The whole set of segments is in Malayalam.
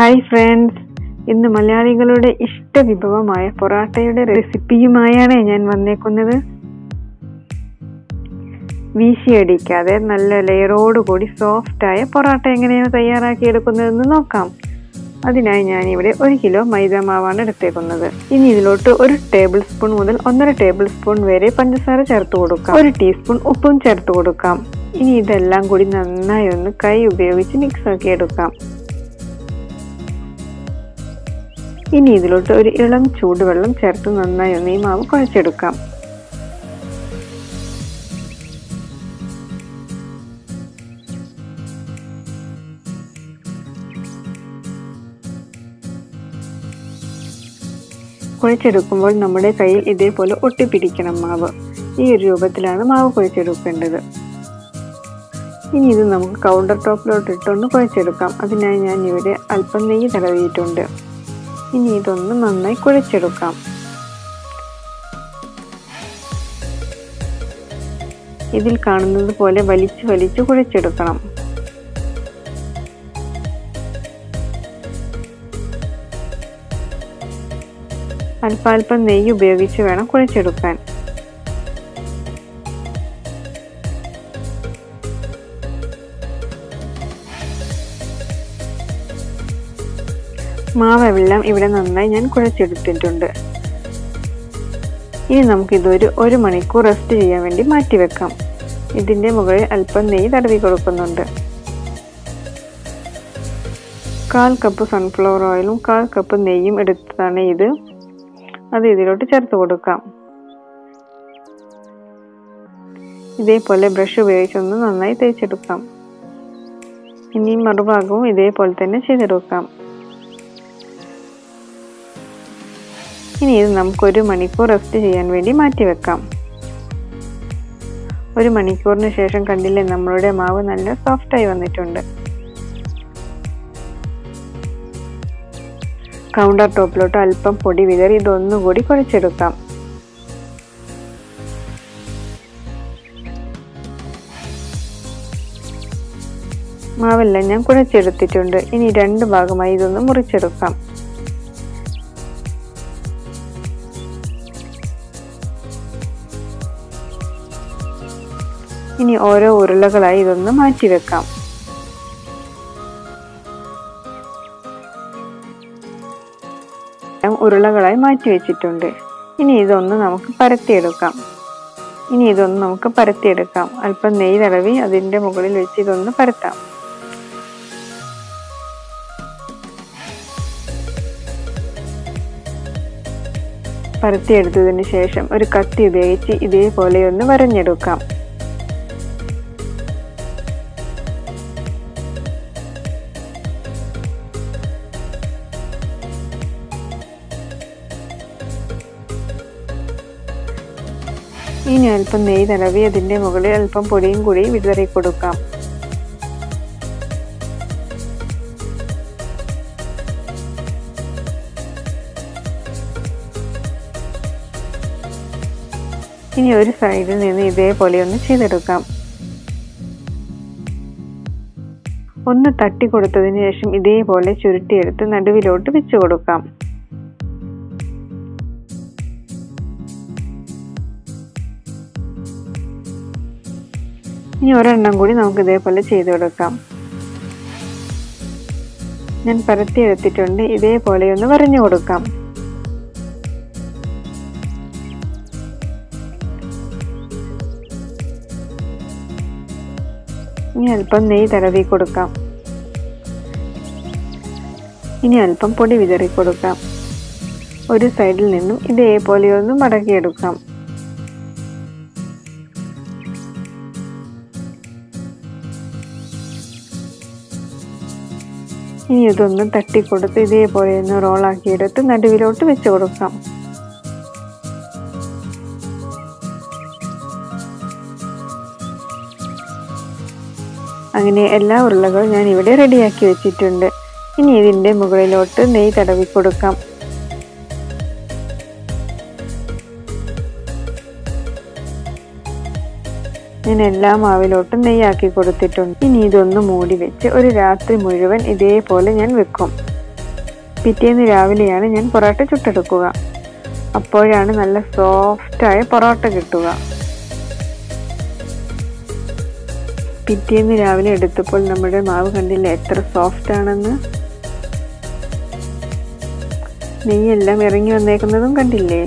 ഹായ് ഫ്രണ്ട്സ്, ഇന്ന് മലയാളികളുടെ ഇഷ്ട വിഭവമായ പൊറാട്ടയുടെ റെസിപ്പിയുമായാണ് ഞാൻ വന്നേക്കുന്നത്. വീശിയടിക്കാതെ നല്ല ലെയറോടുകൂടി സോഫ്റ്റായ പൊറാട്ട എങ്ങനെയാണ് തയ്യാറാക്കിയെടുക്കുന്നതെന്ന് നോക്കാം. അതിനായി ഞാനിവിടെ 1 കിലോ മൈദ മാവാണ് എടുത്തേക്കുന്നത്. ഇനി ഇതിലോട്ട് 1 ടേബിൾ സ്പൂൺ മുതൽ 1.5 ടേബിൾ സ്പൂൺ വരെ പഞ്ചസാര ചേർത്ത് കൊടുക്കാം. 1 ടീസ്പൂൺ ഉപ്പും ചേർത്ത് കൊടുക്കാം. ഇനി ഇതെല്ലാം കൂടി നന്നായി ഒന്ന് കൈ ഉപയോഗിച്ച് മിക്സ് ആക്കി എടുക്കാം. ഇനി ഇതിലോട്ട് ഒരു ഇളം ചൂടുവെള്ളം ചേർത്ത് നന്നായി ഒന്ന് ഈ മാവ് കുഴച്ചെടുക്കാം. കുഴച്ചെടുക്കുമ്പോൾ നമ്മുടെ കയ്യിൽ ഇതേപോലെ ഒട്ടിപ്പിടിക്കണം മാവ്. ഈ ഒരു രൂപത്തിലാണ് മാവ് കുഴച്ചെടുക്കേണ്ടത്. ഇനി ഇത് നമുക്ക് കൗണ്ടർ ടോപ്പിലോട്ട് ഇട്ടൊന്ന് കുഴച്ചെടുക്കാം. അതിനായി ഞാൻ ഇവിടെ അല്പം നെയ്യ് തടവിയിട്ടുണ്ട്. ഇനി ഇതൊന്ന് നന്നായി കുഴച്ചെടുക്കാം. ഇതിൽ കാണുന്നത് പോലെ വലിച്ചു വലിച്ചു കുഴച്ചെടുക്കണം. അല്പാൽപ്പം നെയ്യ് ഉപയോഗിച്ച് വേണം കുഴച്ചെടുക്കാൻ. മാവെല്ലാം ഇവിടെ നന്നായി ഞാൻ കുഴച്ചെടുത്തിട്ടുണ്ട്. ഇനി നമുക്കിതൊരു 1 മണിക്കൂർ റെസ്റ്റ് ചെയ്യാൻ വേണ്ടി മാറ്റി വെക്കാം. ഇതിൻ്റെ മുകളിൽ അല്പം നെയ്യ് തടവി കൊടുക്കുന്നുണ്ട്. 1/4 കപ്പ് സൺഫ്ലവർ ഓയിലും 1/4 കപ്പ് നെയ്യും എടുത്തതാണ് ഇത്. അത് ഇതിലോട്ട് ചേർത്ത് കൊടുക്കാം. ഇതേപോലെ ബ്രഷ് ഉപയോഗിച്ചൊന്ന് നന്നായി തേച്ചെടുക്കാം. ഇനി മറുഭാഗവും ഇതേപോലെ തന്നെ ചെയ്തെടുക്കാം. ഇനി ഇത് നമുക്ക് 1 മണിക്കൂർ റെസ്റ്റ് ചെയ്യാൻ വേണ്ടി മാറ്റി വെക്കാം. 1 മണിക്കൂറിന് ശേഷം കണ്ടില്ലേ, നമ്മളുടെ മാവ് നല്ല സോഫ്റ്റായി വന്നിട്ടുണ്ട്. കൗണ്ടർ ടോപ്പിലോട്ട് അല്പം പൊടി വിതറി ഇതൊന്നുകൂടി കുഴച്ചെടുക്കാം. മാവെല്ലാം ഞാൻ കുഴച്ചെടുത്തിട്ടുണ്ട്. ഇനി 2 ഭാഗമായി ഇതൊന്ന് മുറിച്ചെടുക്കാം. ഇനി ഓരോ ഉരുളകളായി ഇതൊന്ന് മാറ്റി വെക്കാം. ഉരുളകളായി മാറ്റി വെച്ചിട്ടുണ്ട്. ഇനി ഇതൊന്ന് നമുക്ക് പരത്തിയെടുക്കാം. അല്പം നെയ്യ് തടവി അതിൻ്റെ മുകളിൽ വെച്ച് ഇതൊന്ന് പരത്താം. പരത്തിയെടുത്തതിന് ശേഷം ഒരു കത്തി ഉപയോഗിച്ച് ഇതേപോലെ ഒന്ന് വരഞ്ഞെടുക്കാം. ഇനി അല്പം നെയ്യ് തടവി അതിൻ്റെ മുകളിൽ അല്പം പൊടിയും കൂടി വിതറി കൊടുക്കാം. ഇനി ഒരു സൈഡിൽ നിന്ന് ഇതേപോലെ ഒന്ന് ചെയ്തെടുക്കാം. ഒന്ന് തട്ടി കൊടുത്തതിന് ശേഷം ഇതേപോലെ ചുരുട്ടിയെടുത്ത് നടുവിലോട്ട് വെച്ച് കൊടുക്കാം. ഇനി ഒരെണ്ണം കൂടി നമുക്ക് ഇതേപോലെ ചെയ്തെടുക്കാം. ഞാൻ പരത്തിയെടുത്തിട്ടുണ്ട്. ഇതേപോലെ ഒന്ന് വരഞ്ഞു കൊടുക്കാം. ഇനി അല്പം നെയ്യ് തടവി കൊടുക്കാം. ഇനി അല്പം പൊടി വിതറി കൊടുക്കാം. ഒരു സൈഡിൽ നിന്നും ഇതേപോലെ ഒന്ന് മടക്കിയെടുക്കാം. ഇനി ഇതൊന്ന് തട്ടിക്കൊടുത്ത് ഇതേപോലെ ഒന്ന് റോളാക്കിയെടുത്ത് നടുവിലോട്ട് വെച്ച് കൊടുക്കാം. അങ്ങനെ എല്ലാ ഉരുളകളും ഞാൻ ഇവിടെ റെഡിയാക്കി വെച്ചിട്ടുണ്ട്. ഇനി ഇതിൻ്റെ മുകളിലോട്ട് നെയ്യ് തടവി കൊടുക്കാം. ഞാൻ എല്ലാ മാവിലോട്ടും നെയ്യാക്കി കൊടുത്തിട്ടുണ്ട്. ഇനി ഇതൊന്ന് മൂടി വെച്ച് ഒരു രാത്രി മുഴുവൻ ഇതേപോലെ ഞാൻ വെക്കും. പിറ്റേന്ന് രാവിലെയാണ് ഞാൻ പൊറോട്ട ചുട്ടെടുക്കുക. അപ്പോഴാണ് നല്ല സോഫ്റ്റായ പൊറോട്ട കിട്ടുക. പിറ്റേന്ന് രാവിലെ എടുത്തപ്പോൾ നമ്മുടെ മാവ് കണ്ടില്ലേ എത്ര സോഫ്റ്റ് ആണെന്ന്. നെയ്യെല്ലാം ഇറങ്ങി വന്നേക്കുന്നതും കണ്ടില്ലേ.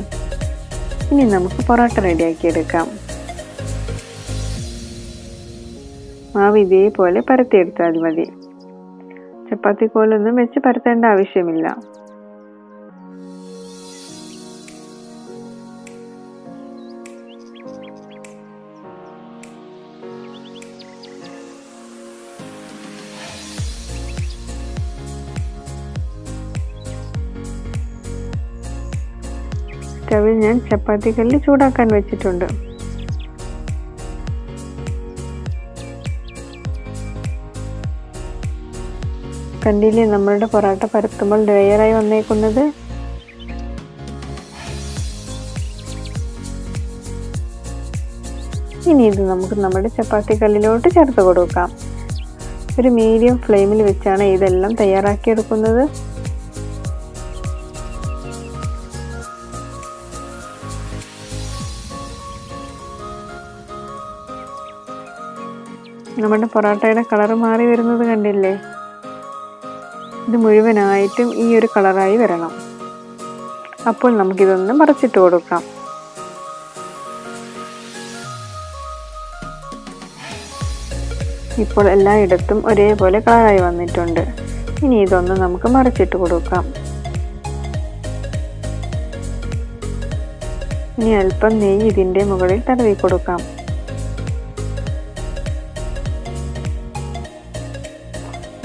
ഇനി നമുക്ക് പൊറോട്ട റെഡിയാക്കി എടുക്കാം. മാവ് ഇതേപോലെ പരത്തിയെടുത്താൽ മതി. ചപ്പാത്തി കോലൊന്നും വെച്ച് പരത്തേണ്ട ആവശ്യമില്ല. സ്റ്റവിൽ ഞാൻ ചപ്പാത്തി കല്ല് ചൂടാക്കാൻ വെച്ചിട്ടുണ്ട്. കണ്ടില്ലേ നമ്മളുടെ പൊറോട്ട പരത്തുമ്പോൾ ലെയറായി വന്നേക്കുന്നത്. ഇനി ഇത് നമുക്ക് നമ്മുടെ ചപ്പാത്തി കല്ലിലോട്ട് ചേർത്ത് കൊടുക്കാം. ഒരു മീഡിയം ഫ്ലെയിമിൽ വെച്ചാണ് ഇതെല്ലാം തയ്യാറാക്കിയെടുക്കുന്നത്. നമ്മുടെ പൊറോട്ടയുടെ കളർ മാറി വരുന്നത് കണ്ടില്ലേ. ഇത് മുഴുവനായിട്ടും ഈ ഒരു കളറായി വരണം. അപ്പോൾ നമുക്കിതൊന്ന് മറിച്ചിട്ട് കൊടുക്കാം. ഇപ്പോൾ എല്ലായിടത്തും ഒരേപോലെ കളറായി വന്നിട്ടുണ്ട്. ഇനി ഇതൊന്ന് നമുക്ക് മറിച്ചിട്ട് കൊടുക്കാം. ഇനി അല്പം നെയ്യ് ഇതിൻ്റെ മുകളിൽ തടവി കൊടുക്കാം.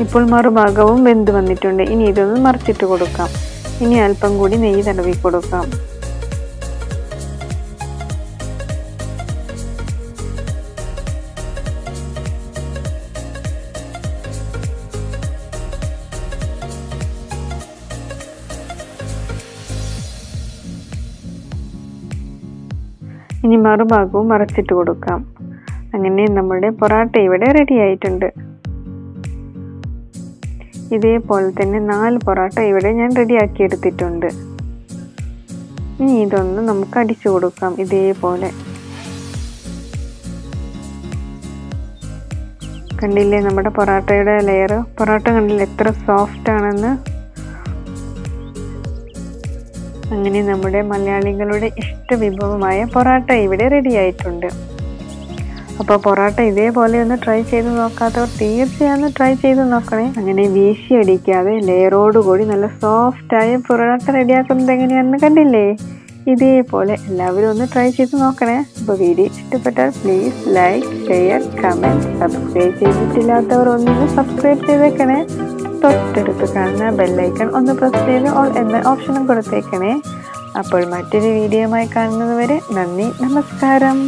ഇപ്പോൾ മറുഭാഗവും വെന്ത് വന്നിട്ടുണ്ട്. ഇനി ഇതൊന്ന് മറിച്ചിട്ട് കൊടുക്കാം. ഇനി അല്പം കൂടി നെയ്യ് തടവി കൊടുക്കാം. ഇനി മറുഭാഗവും മറിച്ചിട്ട് കൊടുക്കാം. അങ്ങനെ നമ്മുടെ പൊറോട്ട ഇവിടെ റെഡി ആയിട്ടുണ്ട്. ഇതേപോലെ തന്നെ 4 പൊറോട്ട ഇവിടെ ഞാൻ റെഡിയാക്കി എടുത്തിട്ടുണ്ട്. ഇനി ഇതൊന്ന് നമുക്ക് അടിച്ചു കൊടുക്കാം. ഇതേപോലെ കണ്ടില്ലേ നമ്മുടെ പൊറോട്ടയുടെ ലെയർ. പൊറോട്ട കണ്ടില്ലേ എത്ര സോഫ്റ്റ് ആണെന്ന്. അങ്ങനെ നമ്മുടെ മലയാളികളുടെ ഇഷ്ട വിഭവമായ പൊറോട്ട ഇവിടെ റെഡി ആയിട്ടുണ്ട്. അപ്പോൾ പൊറോട്ട ഇതേപോലെ ഒന്ന് ട്രൈ ചെയ്ത് നോക്കാത്തവർ തീർച്ചയായും ട്രൈ ചെയ്ത് നോക്കണേ. അങ്ങനെ വീശി അടിക്കാതെ ലെയറോടുകൂടി നല്ല സോഫ്റ്റായ പൊറോട്ട റെഡിയാക്കുന്നത് എങ്ങനെയാണെന്ന് കണ്ടില്ലേ. ഇതേപോലെ എല്ലാവരും ഒന്ന് ട്രൈ ചെയ്ത് നോക്കണേ. അപ്പോൾ വീഡിയോ ഇഷ്ടപ്പെട്ടാൽ please like, share, comment. Subscribe ചെയ്തിട്ടില്ലാത്തവർ ഒന്നിന് സബ്സ്ക്രൈബ് ചെയ്തേക്കണേ. തൊട്ടടുത്ത് കാണുന്ന ബെല്ലൈക്കൺ ഒന്ന് പ്രസ് ചെയ്ത് ഓൾ എന്ന ഓപ്ഷനും കൊടുത്തേക്കണേ. അപ്പോൾ മറ്റൊരു വീഡിയോയുമായി കാണുന്നത് വരെ നന്ദി, നമസ്കാരം.